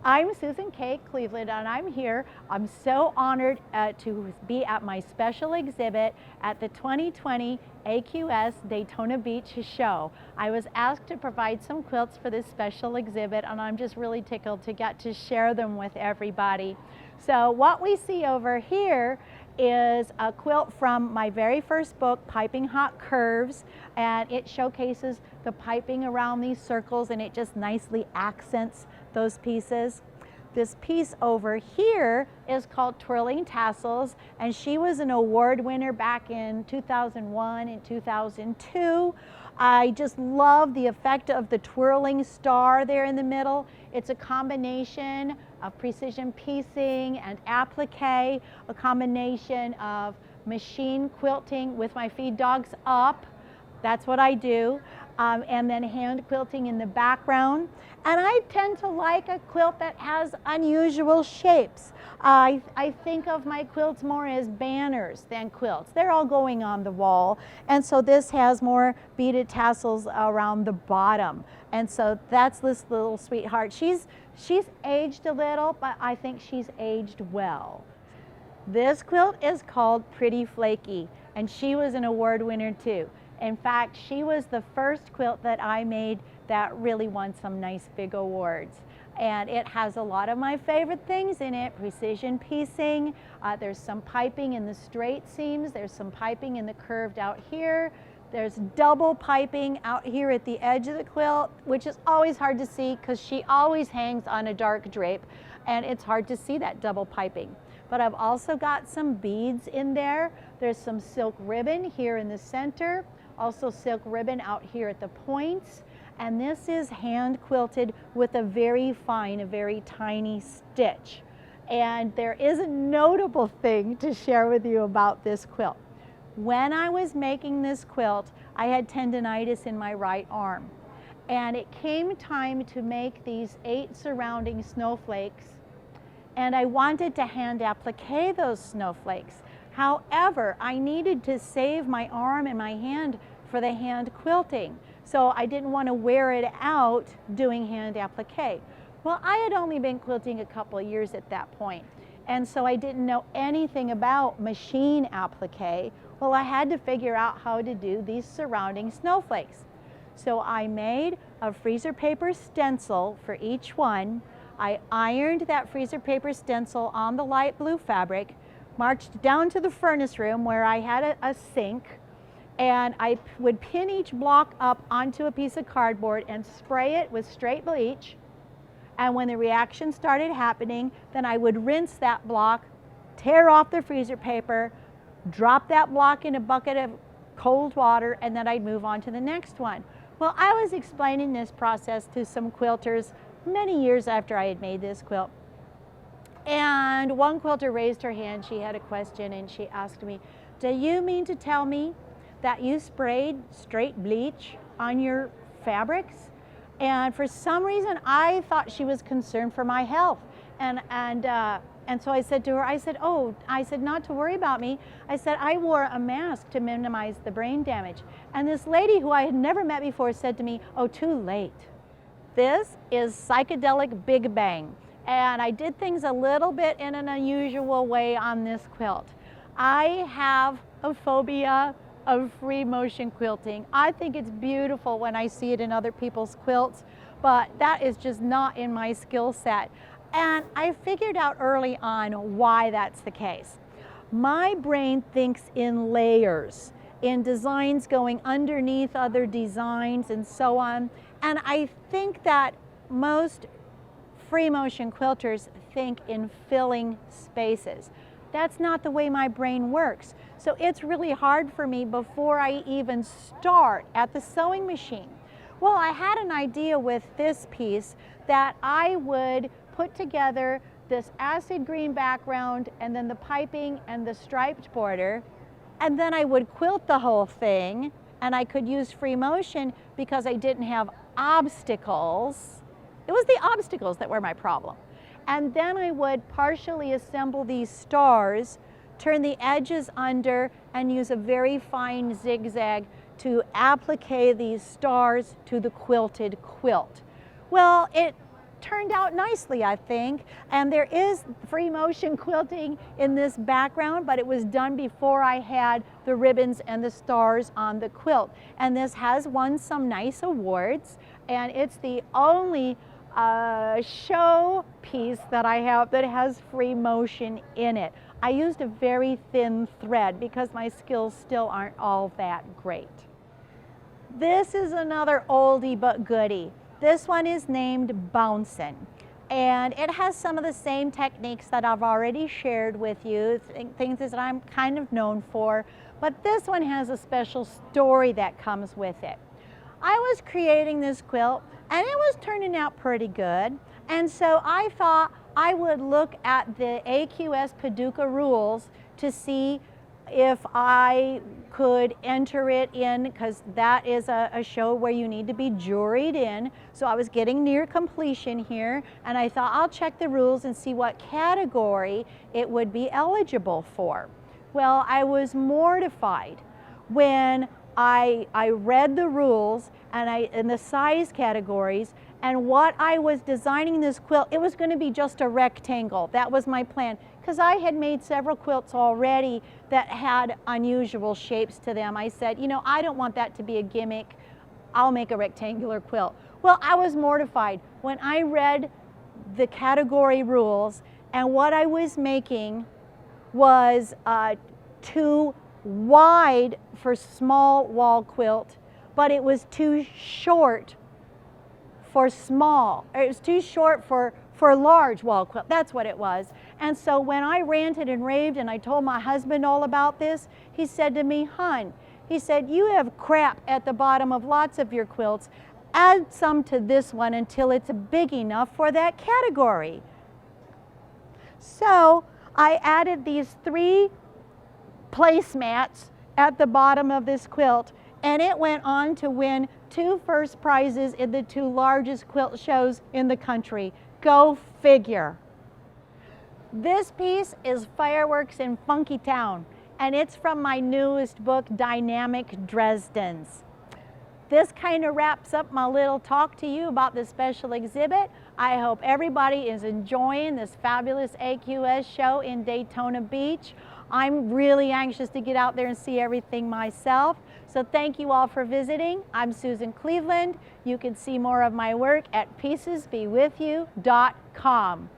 I'm Susan K. Cleveland, and I'm here. I'm so honored to be at my special exhibit at the 2020 AQS Daytona Beach show. I was asked to provide some quilts for this special exhibit, and I'm just really tickled to get to share them with everybody. So what we see over here is a quilt from my very first book, Piping Hot Curves, and it showcases the piping around these circles, and it just nicely accents those pieces. This piece over here is called Twirling Tassels, and she was an award winner back in 2001 and 2002. I just love the effect of the twirling star there in the middle. It's a combination of precision piecing and applique, a combination of machine quilting with my feed dogs up. That's what I do. And then hand quilting in the background. And I tend to like a quilt that has unusual shapes. I think of my quilts more as banners than quilts. They're all going on the wall. And so this has more beaded tassels around the bottom. And so that's this little sweetheart. She's aged a little, but I think she's aged well. This quilt is called Pretty Flaky, and she was an award winner too. In fact, she was the first quilt that I made that really won some nice big awards. And it has a lot of my favorite things in it: precision piecing, there's some piping in the straight seams, there's some piping in the curved out here, there's double piping out here at the edge of the quilt, which is always hard to see because she always hangs on a dark drape, and it's hard to see that double piping. But I've also got some beads in there. There's some silk ribbon here in the center, also silk ribbon out here at the points. And this is hand quilted with a very fine, a very tiny stitch. And there is a notable thing to share with you about this quilt. When I was making this quilt, I had tendonitis in my right arm. And it came time to make these 8 surrounding snowflakes. And I wanted to hand applique those snowflakes. However, I needed to save my arm and my hand for the hand quilting. So I didn't want to wear it out doing hand applique. Well, I had only been quilting a couple of years at that point, and so I didn't know anything about machine applique. Well, I had to figure out how to do these surrounding snowflakes. So I made a freezer paper stencil for each one. I ironed that freezer paper stencil on the light blue fabric, marched down to the furnace room where I had a sink, and I would pin each block up onto a piece of cardboard and spray it with straight bleach. And when the reaction started happening, then I would rinse that block, tear off the freezer paper, drop that block in a bucket of cold water, and then I'd move on to the next one. Well, I was explaining this process to some quilters many years after I had made this quilt. And one quilter raised her hand. She had a question, and she asked me, "Do you mean to tell me that you sprayed straight bleach on your fabrics?" And for some reason, I thought she was concerned for my health. And so I said to her, I said, "Not to worry about me." I said, "I wore a mask to minimize the brain damage." And this lady who I had never met before said to me, "Oh, too late." This is Psychedelic Bigbang. And I did things a little bit in an unusual way on this quilt. I have a phobia of free motion quilting. I think it's beautiful when I see it in other people's quilts, but that is just not in my skill set. And I figured out early on why that's the case. My brain thinks in layers, in designs going underneath other designs and so on. And I think that most free motion quilters think in filling spaces. That's not the way my brain works. So it's really hard for me before I even start at the sewing machine. Well, I had an idea with this piece that I would put together this acid green background and then the piping and the striped border, and then I would quilt the whole thing, and I could use free motion because I didn't have obstacles. It was the obstacles that were my problem. And then I would partially assemble these stars, turn the edges under, and use a very fine zigzag to applique these stars to the quilted quilt. Well, it turned out nicely, I think. And there is free motion quilting in this background, but it was done before I had the ribbons and the stars on the quilt. And this has won some nice awards, and it's the only show piece that I have that has free motion in it. I used a very thin thread because my skills still aren't all that great. This is another oldie but goodie. This one is named Bouncin', and it has some of the same techniques that I've already shared with you, things that I'm kind of known for, but this one has a special story that comes with it. I was creating this quilt and it was turning out pretty good, and so I thought I would look at the AQS Paducah rules to see if I could enter it in, because that is a show where you need to be juried in. So I was getting near completion here, and I thought I'll check the rules and see what category it would be eligible for. Well, I was mortified when I read the rules and the size categories, and what I was designing this quilt, it was going to be just a rectangle. That was my plan, because I had made several quilts already that had unusual shapes to them. I said, you know, I don't want that to be a gimmick. I'll make a rectangular quilt. Well, I was mortified when I read the category rules, and what I was making was too wide for small wall quilt, but it was too short for small. It was too short for large wall quilt. That's what it was. And so when I ranted and raved and I told my husband all about this, he said to me, "Hun," he said, "you have crap at the bottom of lots of your quilts. Add some to this one until it's big enough for that category." So I added these 3 placemats at the bottom of this quilt, and it went on to win 2 first prizes in the 2 largest quilt shows in the country. Go figure. This piece is Fireworks in Funky Town, and it's from my newest book, Dynamic Dresdens. This kind of wraps up my little talk to you about this special exhibit. I hope everybody is enjoying this fabulous AQS show in Daytona Beach. I'm really anxious to get out there and see everything myself. So thank you all for visiting. I'm Susan Cleveland. You can see more of my work at piecesbewithyou.com.